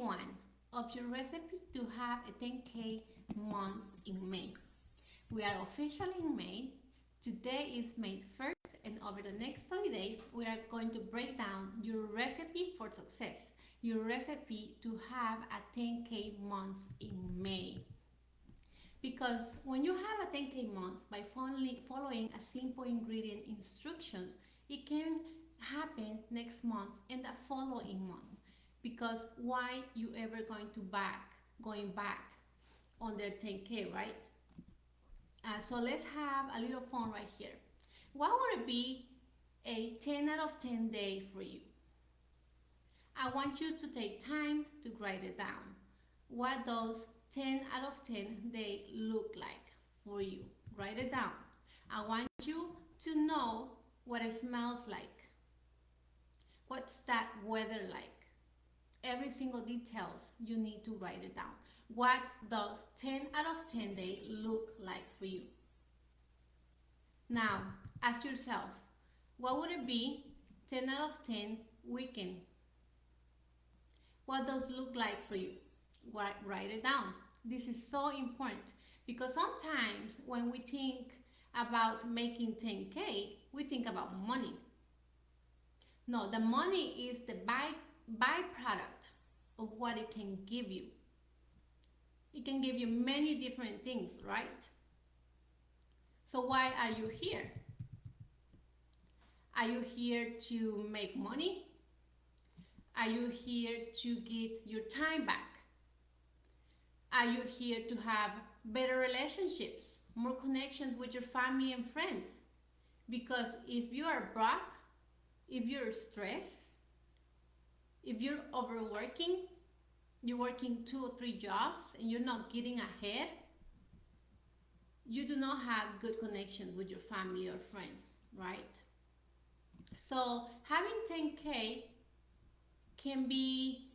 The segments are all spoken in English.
one of your recipe to have a 10K month in May. We are officially in May. Today is May 1st, and over the next 30 days, we are going to break down your recipe for success, your recipe to have a 10K month in May. Because when you have a 10K month by following a simple ingredient instructions, it can happen next month and the following month. Because why you ever going back on their 10K, right? So let's have a little fun right here. What would it be a 10 out of 10 day for you? I want you to take time to write it down. What does 10 out of 10 day look like for you? Write it down. I want you to know what it smells like. What's that weather like? Every single details you need to write it down. What does 10 out of 10 day look like for you? Now, ask yourself, what would it be 10 out of 10 weekend? What does look like for you? Write it down. This is so important because sometimes when we think about making 10K, we think about money. No, the money is the byproduct of what it can give you. It can give you many different things, right? So why are you here? Are you here to make money? Are you here to get your time back? Are you here to have better relationships, more connections with your family and friends? Because if you are broke, if you're stressed, if you're overworking, you're working 2 or 3 jobs and you're not getting ahead, you do not have good connections with your family or friends, right? So having 10K can be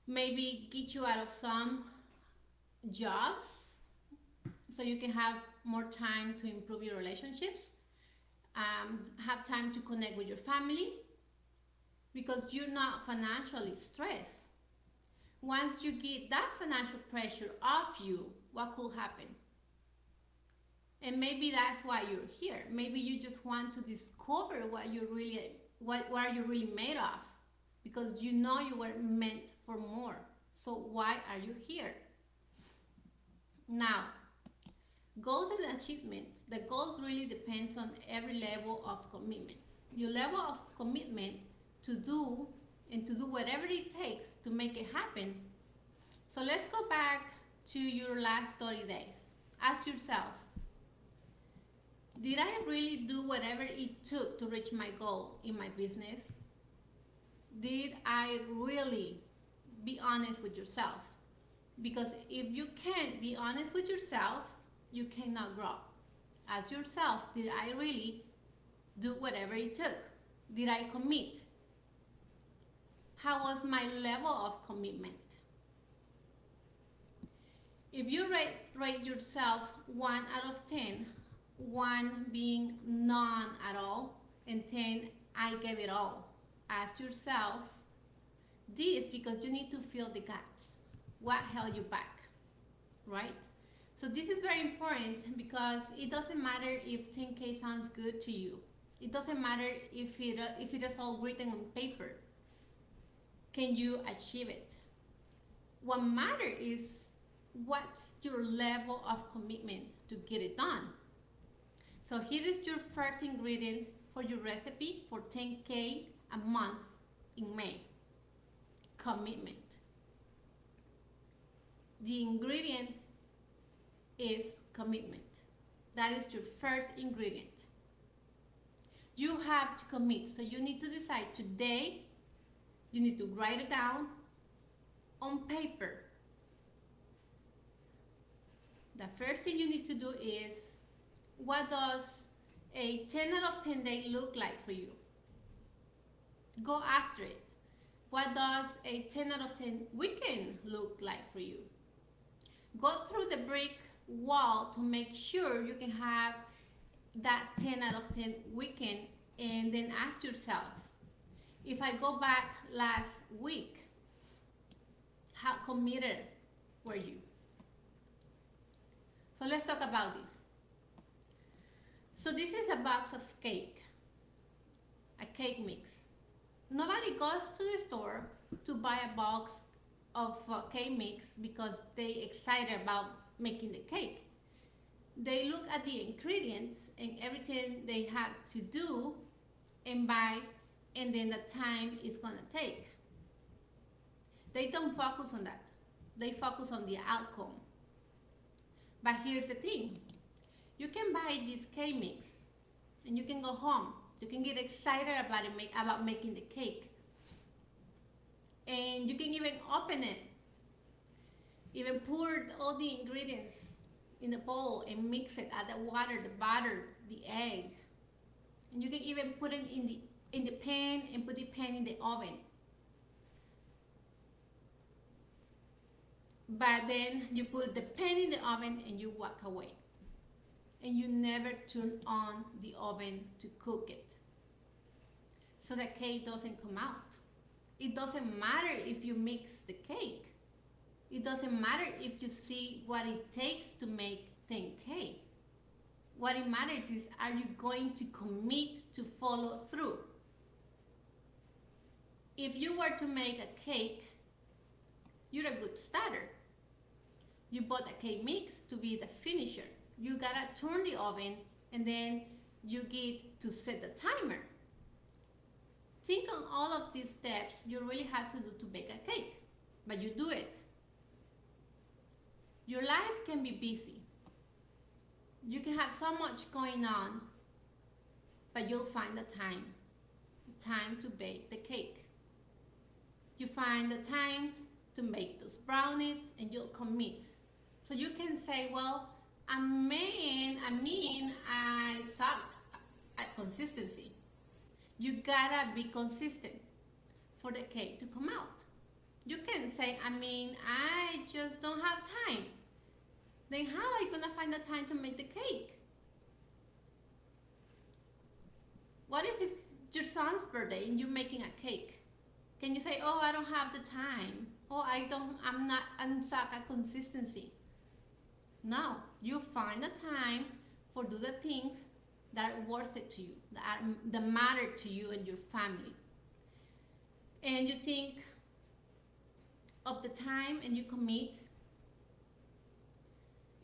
maybe get you out of some jobs so you can have more time to improve your relationships, have time to connect with your family because you're not financially stressed. Once you get that financial pressure off you, what could happen? And maybe that's why you're here. Maybe you just want to discover what are you really made of, because you know you were meant for more. So why are you here? Now, goals and achievements. The goals really depends on every level of commitment. Your level of commitment to do whatever it takes to make it happen. So let's go back to your last 30 days. Ask yourself, did I really do whatever it took to reach my goal in my business? Did I really be honest with yourself? Because if you can't be honest with yourself, you cannot grow. Ask yourself, did I really do whatever it took? Did I commit? How was my level of commitment? If you rate yourself 1 out of 10, 1 being none at all, and 10, I gave it all. Ask yourself this because you need to fill the gaps. What held you back, right? So this is very important because it doesn't matter if 10K sounds good to you. It doesn't matter if it is all written on paper. Can you achieve it? What matters is what's your level of commitment to get it done. So here is your first ingredient for your recipe for 10K a month in May. Commitment. The ingredient is commitment. That is your first ingredient. You have to commit. So you need to decide today, you need to write it down on paper. The first thing you need to do is, what does a 10 out of 10 day look like for you? Go after it. What does a 10 out of 10 weekend look like for you? Go through the brick wall to make sure you can have that 10 out of 10 weekend, and then ask yourself, if I go back last week, committed were you? So let's talk about this. So this is a box of cake, a cake mix. Nobody goes to the store to buy a box of cake mix because they excited about making the cake. They look at the ingredients and everything they have to do and buy, and then the time it's gonna take. They don't focus on that. They focus on the outcome. But here's the thing. You can buy this cake mix and you can go home. You can get excited about it, about making the cake. And you can even open it. Even pour all the ingredients in a bowl and mix it, add the water, the butter, the egg. And you can even put it in the pan and put the pan in the oven. But then you put the pan in the oven and you walk away. And you never turn on the oven to cook it. So the cake doesn't come out. It doesn't matter if you mix the cake. It doesn't matter if you see what it takes to make 10K. What it matters is, are you going to commit to follow through? If you were to make a cake, you're a good starter. You bought a cake mix to be the finisher. You gotta turn the oven and then you get to set the timer. Think on all of these steps you really have to do to bake a cake, but you do it. Your life can be busy. You can have so much going on, but you'll find the time to bake the cake. You find the time to make those brownies and you'll commit. So you can say, well, I sucked at consistency. You gotta be consistent for the cake to come out. You can say, I just don't have time. Then how are you gonna find the time to make the cake? What if it's your son's birthday and you're making a cake? Can you say, oh, I don't have the time. Oh, I'm stuck at consistency. No, you find the time for do the things that are worth it to you, that matter to you and your family. And you think of the time and you commit,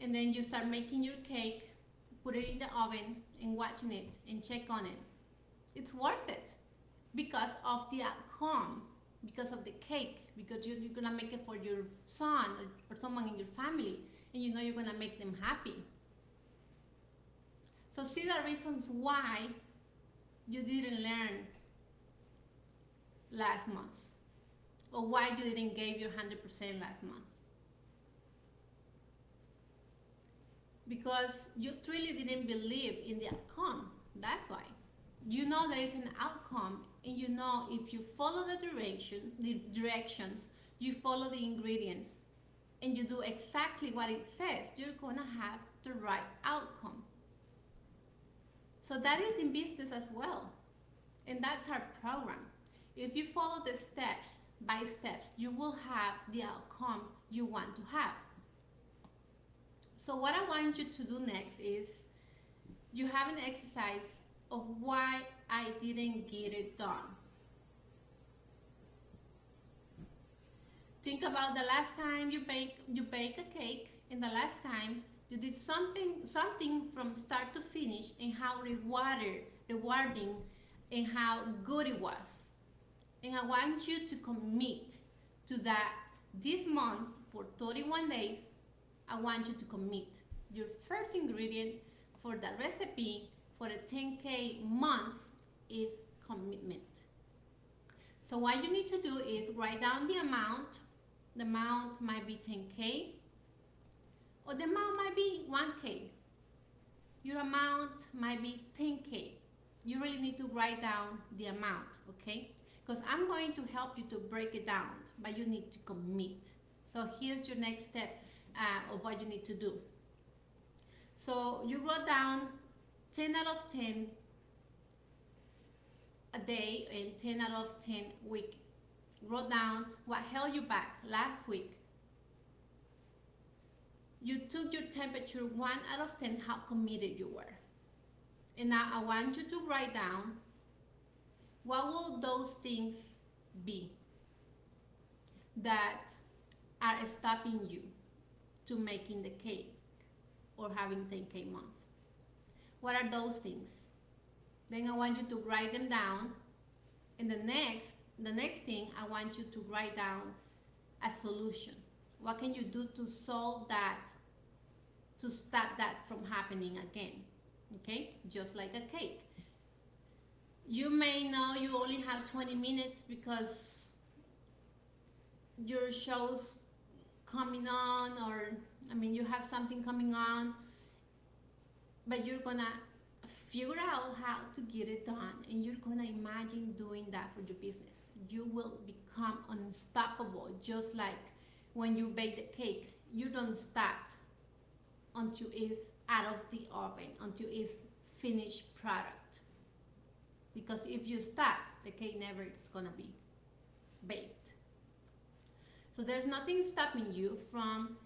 and then you start making your cake, put it in the oven and watching it and check on it. It's worth it because of the outcome, because of the cake, because you're gonna make it for your son or someone in your family, and you know you're gonna make them happy. So see the reasons why you didn't learn last month, or why you didn't give your 100% last month. Because you truly didn't believe in the outcome. That's why. You know there is an outcome, and you know if you follow the directions, you follow the ingredients, and you do exactly what it says, you're gonna have the right outcome. So that is in business as well. And that's our program. If you follow the steps by steps, you will have the outcome you want to have. So what I want you to do next is, you have an exercise of why I didn't get it done. Think about the last time you bake a cake, and the last time you did something from start to finish, and how rewarding and how good it was. And I want you to commit to that this month for 31 days. I want you to commit. Your first ingredient for the recipe for a 10K month is commitment. So what you need to do is write down the amount. The amount might be 10K, or the amount might be 1K. Your amount might be 10K. You really need to write down the amount, okay? Because I'm going to help you to break it down, but you need to commit. So here's your next step of what you need to do. So you wrote down 10 out of 10 a day and 10 out of 10 week. Wrote down what held you back last week, you took your temperature 1 out of 10, how committed you were. And now I want you to write down what will those things be that are stopping you to making the cake or having 10K month. What are those things? Then I want you to write them down. And the next thing, I want you to write down a solution. What can you do to solve that, to stop that from happening again? Okay, just like a cake. You may know you only have 20 minutes because your show's coming on, or you have something coming on, but you're gonna figure out how to get it done, and you're gonna imagine doing that for your business. You will become unstoppable, just like when you bake the cake. You don't stop until it's out of the oven, until it's finished product. Because if you stop, the cake never is gonna be baked. So there's nothing stopping you from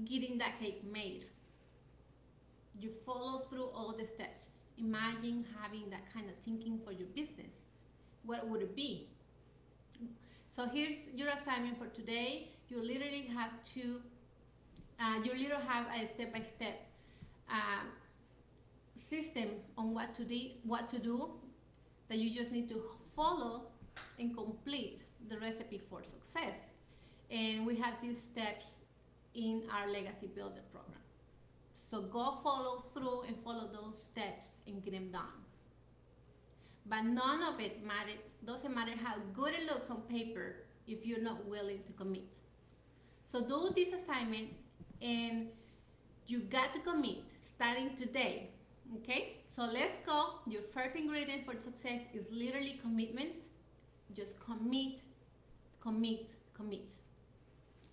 getting that cake made. You follow through all the steps. Imagine having that kind of thinking for your business. What would it be? So here's your assignment for today. You literally have a step-by-step system on what to do, that you just need to follow and complete the recipe for success. And we have these steps in our Legacy Builder program. So go follow through and follow those steps and get them done. But none of it doesn't matter how good it looks on paper if you're not willing to commit. So do this assignment, and you got to commit starting today. Okay, so let's go. Your first ingredient for success is literally commitment. Just commit, commit, commit.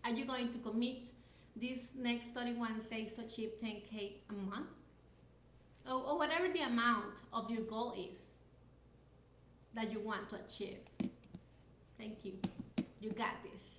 Are you going to commit these next 31 days to achieve 10K a month? Or whatever the amount of your goal is that you want to achieve. Thank you. You got this.